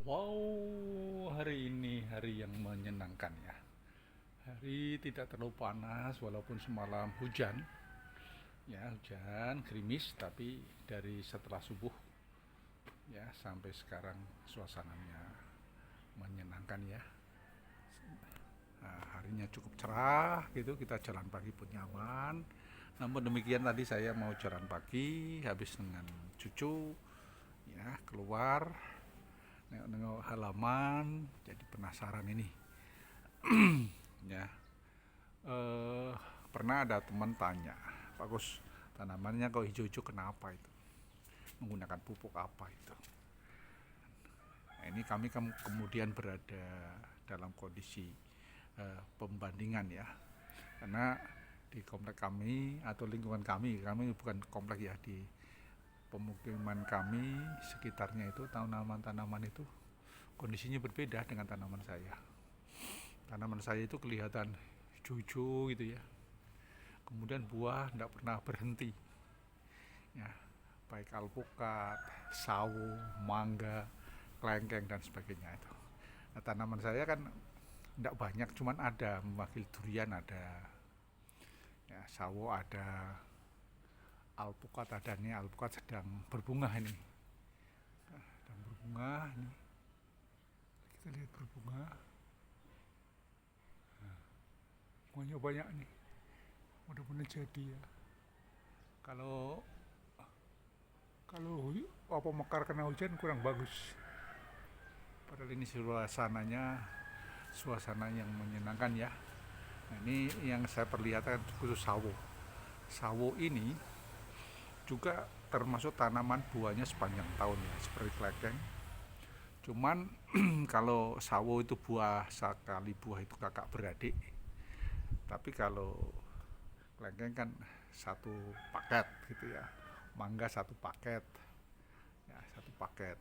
Wow, hari ini hari yang menyenangkan ya. Hari tidak terlalu panas walaupun semalam hujan. Ya, hujan gerimis tapi dari setelah subuh ya sampai sekarang suasananya menyenangkan ya. Nah, harinya cukup cerah gitu, kita jalan pagi pun nyaman. Namun demikian tadi saya mau jalan pagi habis dengan cucu ya keluar nengok-nengok halaman jadi penasaran ini ya. eh, Pernah ada teman tanya, Pak Gus, tanamannya kok hijau-hijau kenapa itu? Menggunakan pupuk apa itu? Nah, ini kami kemudian berada dalam kondisi pembandingan ya, karena di komplek kami atau lingkungan kami bukan komplek ya, di pemukiman kami sekitarnya itu tanaman-tanaman itu kondisinya berbeda dengan tanaman saya. Tanaman saya itu kelihatan hijau-hijau gitu ya, kemudian buah tidak pernah berhenti ya, baik alpukat, sawo, mangga, kelengkeng dan sebagainya itu. Nah, tanaman saya kan tidak banyak, cuman ada mewakili durian, ada ya, sawo ada, alpukat ada. Nih alpukat sedang berbunga ini, sedang berbunga ini, kita lihat berbunga, bunganya banyak nih, mudah-mudahan jadi ya. Kalau kalau apa mekar kena hujan kurang bagus. Padahal ini suasana yang menyenangkan ya. Nah, ini yang saya perlihatkan khusus sawo. Sawo ini juga termasuk tanaman buahnya sepanjang tahun ya, seperti kelekeng. Cuman kalau sawo itu buah sekali buah itu kakak beradik. Tapi kalau kelengkeng kan satu paket gitu ya. Mangga satu paket. Ya, satu paket.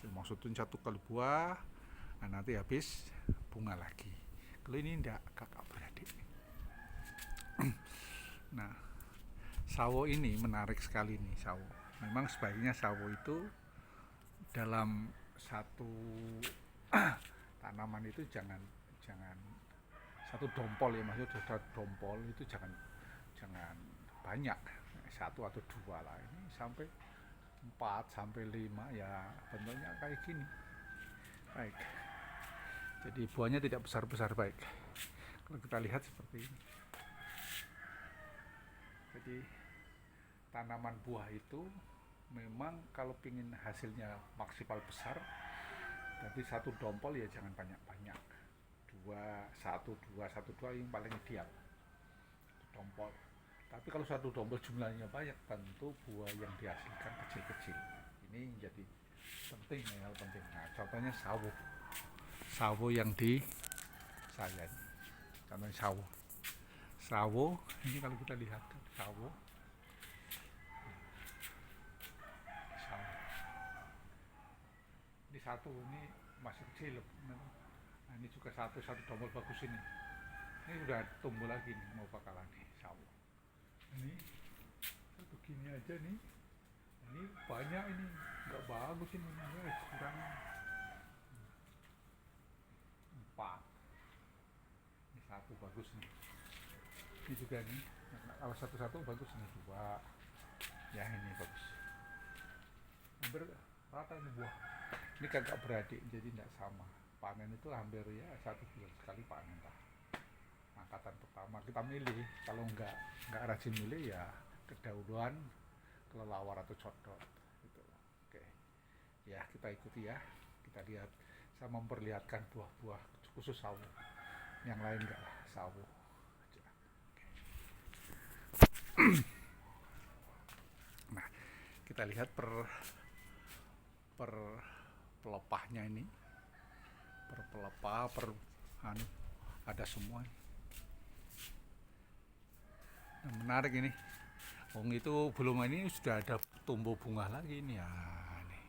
Jadi maksudnya satu kali buah, nah nanti habis bunga lagi. Kalau ini enggak, kakak beradik. Nah, sawo ini menarik sekali nih sawo. Memang sebaiknya sawo itu dalam satu tanaman itu jangan jangan satu dompol ya, maksudnya satu dompol itu jangan jangan banyak, satu atau dua lah, ini sampai 4 sampai 5 ya, bentuknya kayak gini. Baik, jadi buahnya tidak besar-besar, baik. Kalau kita lihat seperti ini, jadi tanaman buah itu memang kalau ingin hasilnya maksimal besar, tapi satu dompol ya jangan banyak-banyak, dua satu dua satu dua yang paling ideal, satu dompol. Tapi kalau satu dompol jumlahnya banyak, tentu buah yang dihasilkan kecil-kecil. Ini jadi penting, hal penting. Nah, contohnya sawo, sawo yang di saya ini, contohnya sawo, sawo ini kalau kita lihat sawo, sawo ini satu, ini masih kecil. Nah, ini juga satu satu tombol bagus ini udah tumbuh lagi nih, mau bakalan nih sawo. Ini satu gini aja nih, ini banyak, ini nggak bagus ini, kurang 4. Ini satu bagus nih, ini juga nih, nah, kalau satu-satu bagus nih, dua ya, ini bagus, hampir rata ini buah. Ini kakak beradik jadi tidak sama, panen itu hampir ya 1 bulan sekali panen lah. Angkatan pertama kita milih, kalau nggak rajin milih ya kedahuluan kelelawar atau codot gitu. Oke ya, kita ikuti ya, kita lihat, saya memperlihatkan buah-buah khusus sawo, yang lain enggak lah, sawo aja. Nah, kita lihat per pelepahnya ini, per pelepah, per anu, ada semua. Nah, menarik ini. Wong itu belum, ini sudah ada tumbuh bunga lagi ini ya, nih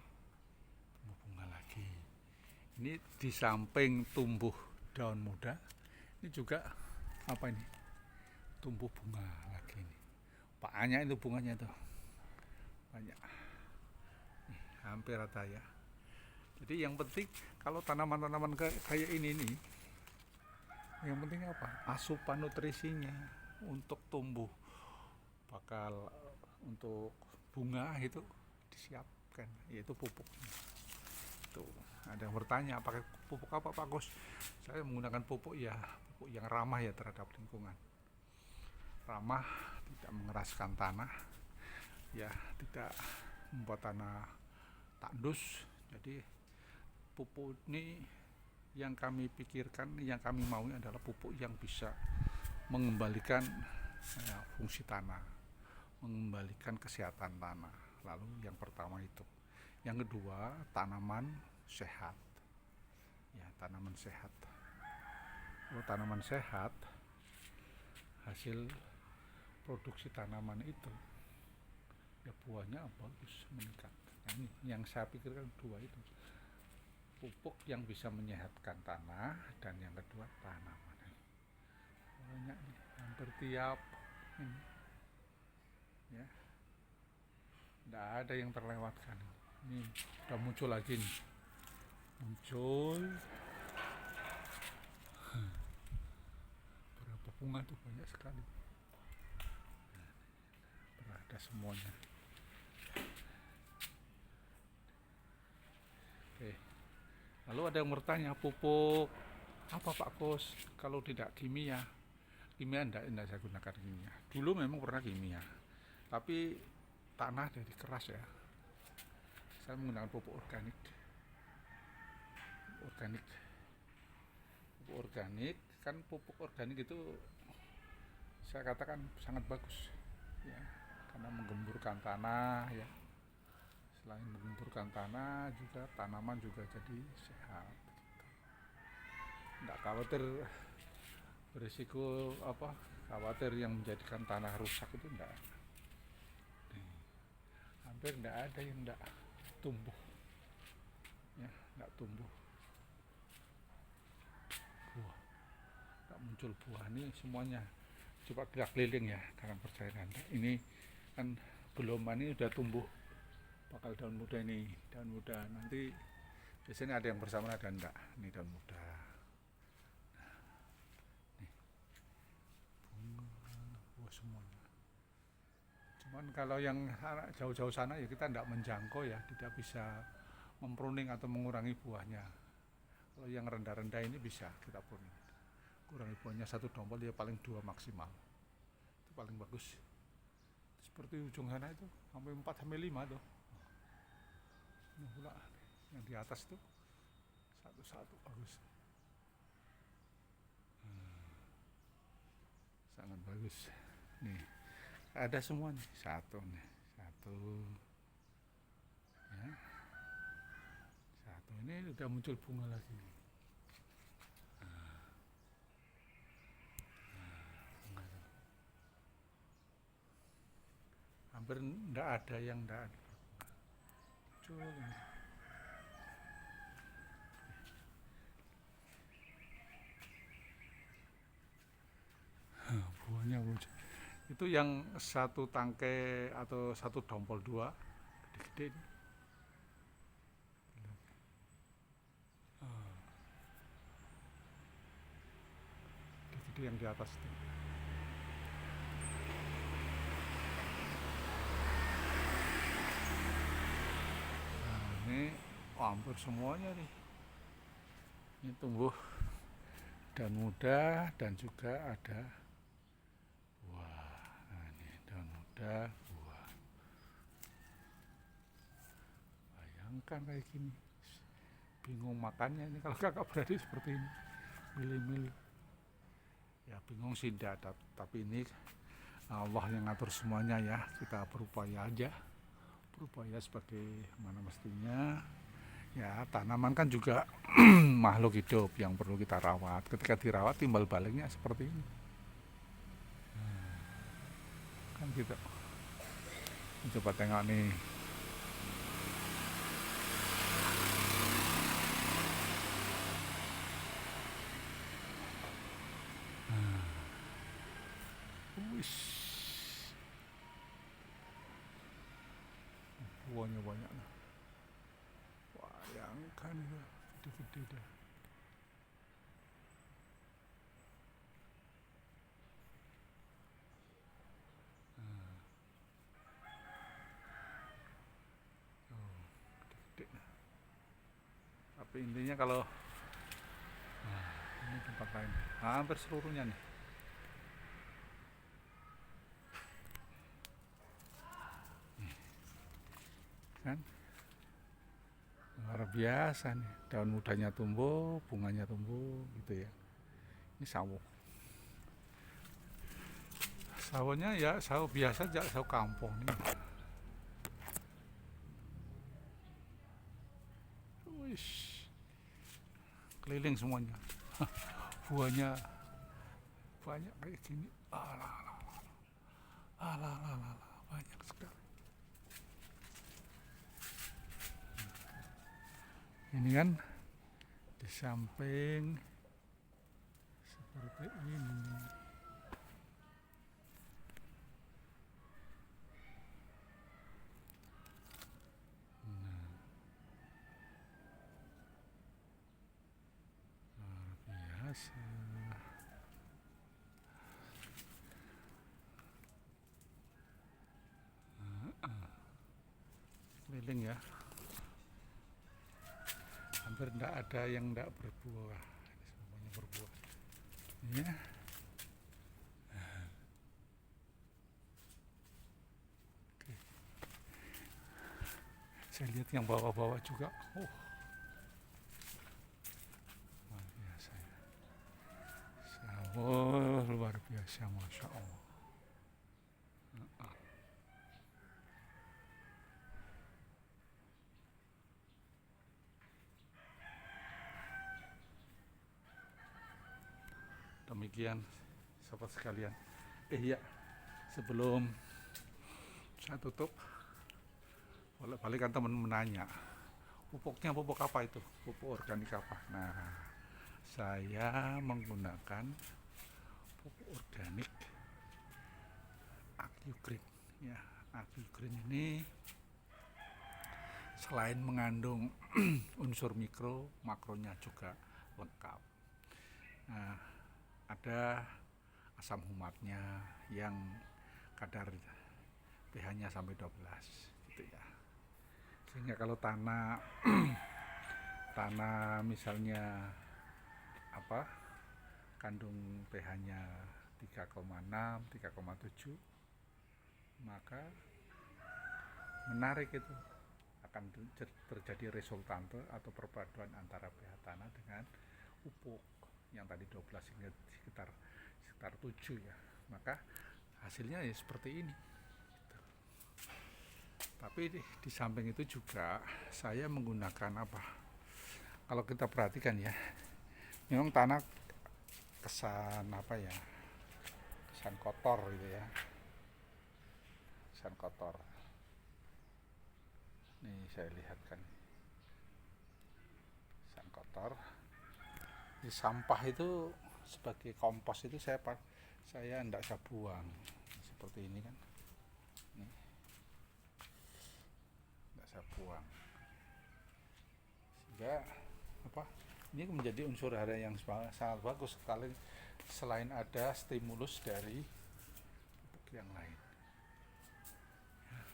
tumbuh bunga lagi. Ini di samping tumbuh daun muda, ini juga apa ini, tumbuh bunga lagi ini. Banyak itu bunganya itu, banyak. Nih, hampir rata ya. Jadi yang penting kalau tanaman-tanaman kayak ini nih, yang penting apa? Asupan nutrisinya untuk tumbuh bakal untuk bunga itu disiapkan, yaitu pupuk. Tuh, ada yang bertanya pakai pupuk apa Pak Gus? Saya menggunakan pupuk yang ramah ya terhadap lingkungan. Ramah, tidak mengeraskan tanah, ya tidak membuat tanah tandus. Jadi pupuk ini yang kami pikirkan, yang kami mau adalah pupuk yang bisa mengembalikan fungsi tanah, mengembalikan kesehatan tanah. Lalu yang pertama itu. Yang kedua, tanaman sehat. Ya, tanaman sehat. Kalau tanaman sehat, hasil produksi tanaman itu ya buahnya bagus, meningkat. Nah, ini yang saya pikirkan dua itu. Pupuk yang bisa menyehatkan tanah, dan yang kedua tanaman. Banyak nih, hampir tiap ini. Ya, tidak ada yang terlewatkan. Ini udah muncul lagi nih, muncul berapa bunga tuh, banyak sekali, berada semuanya. Oke, lalu ada yang bertanya, pupuk apa Pak Kos kalau tidak kimia? Kimia enggak saya gunakan kimia. Dulu memang pernah kimia, tapi tanah jadi keras ya, saya menggunakan pupuk organik. Pupuk organik itu saya katakan sangat bagus ya, karena menggemburkan tanah ya. Selain menggemburkan tanah, juga tanaman juga jadi sehat. Nggak khawatir berisiko khawatir yang menjadikan tanah rusak itu enggak. Hampir enggak ada yang enggak tumbuh ya, enggak tumbuh buah, enggak muncul buah. Ini semuanya coba kita keliling ya, karena percaya Anda ini kan belum, ini udah tumbuh, bakal daun muda. Ini daun muda, nanti biasanya ada yang bersamaan ada enggak. Ini daun muda, buah semuanya. Cuman kalau yang jauh-jauh sana ya kita tidak menjangkau ya, tidak bisa mempruning atau mengurangi buahnya. Kalau yang rendah-rendah ini bisa kita pruning, kurangi buahnya 1 tombol ya, paling 2 maksimal, itu paling bagus. Seperti ujung sana itu sampai 4-5 tuh. Ini pula yang di atas tuh satu-satu bagus. Sangat bagus. Nih ada semua nih, satu ya, satu ini udah muncul bunga lagi. Hampir enggak ada yang enggak ada. Muncul ini. Buahnya muncul. Itu yang satu tangkai atau 1 dompol 2 gede-gede. Gede-gede yang di atas itu. Nah, ini hampir semuanya nih. Ini tumbuh daun muda dan juga ada buah. Nah, ini daun muda, buah. Bayangkan kayak gini, bingung makannya ini kalau kakak berada seperti ini, milih-milih. Ya bingung sih enggak, tapi ini Allah yang ngatur semuanya ya, kita berupaya aja, berupaya sebagai mana mestinya. Ya tanaman kan juga makhluk hidup yang perlu kita rawat. Ketika dirawat timbal baliknya seperti ini kan gitu. Coba tengok nih, wis buahnya banyak. Bayangkan kan itu gede-gede dah. Oh, gede-gede. Tapi intinya kalau ini tempat lain, hampir seluruhnya nih kan luar biasa nih, daun mudanya tumbuh, bunganya tumbuh gitu ya. Ini sawo, sawonya ya sawo biasa aja, sawo kampung nih. Wish, keliling semuanya. Buahnya banyak kayak gini. Alah, alah, alah, alah, banyak sekali. Ini kan di samping seperti ini. Biasa. Keliling ya, hampir tidak ada yang tidak berbuah, semuanya berbuah ya. Oke. Saya lihat yang bawah-bawah juga, luar biasa ya, sawah luar biasa, masya Allah. Demikian sobat sekalian, iya, sebelum saya tutup, boleh balik kan teman menanya, pupuknya pupuk apa itu, pupuk organik apa. Nah, saya menggunakan pupuk organik AgriGreen ya. AgriGreen ini selain mengandung unsur mikro, makronya juga lengkap. Nah, ada asam humatnya yang kadar pH-nya sampai 12 gitu ya. Sehingga kalau tanah misalnya apa, kandung pH-nya 3,6, 3,7, maka menarik itu, akan terjadi resultante atau perpaduan antara pH tanah dengan pupuk yang tadi 12 hingga sekitar 7 ya. Maka hasilnya ya seperti ini. Tapi di samping itu juga saya menggunakan apa? Kalau kita perhatikan ya, memang tanah kesan apa ya? Kesan kotor gitu ya. Kesan kotor. Nih saya lihatkan. Kesan kotor. Di sampah itu sebagai kompos itu saya enggak saya buang seperti ini kan. Nih, enggak saya buang. Sehingga apa? Ini menjadi unsur hara yang sangat bagus sekali, selain ada stimulus dari pupuk yang lain. Ya,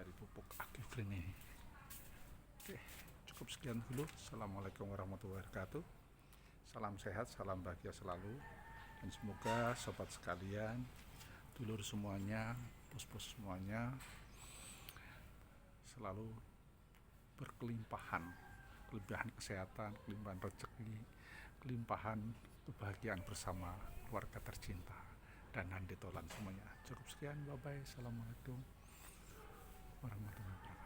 dari pupuk AgriGreen ini. Oke, cukup sekian dulu. Assalamualaikum warahmatullahi wabarakatuh. Salam sehat, salam bahagia selalu, dan semoga sobat sekalian, dulur semuanya, bos-bos semuanya selalu berkelimpahan, kelebihan kesehatan, kelimpahan rezeki, kelimpahan kebahagiaan bersama keluarga tercinta dan handi tolan semuanya. Cukup sekian, bye bye. Assalamualaikum warahmatullahi wabarakatuh.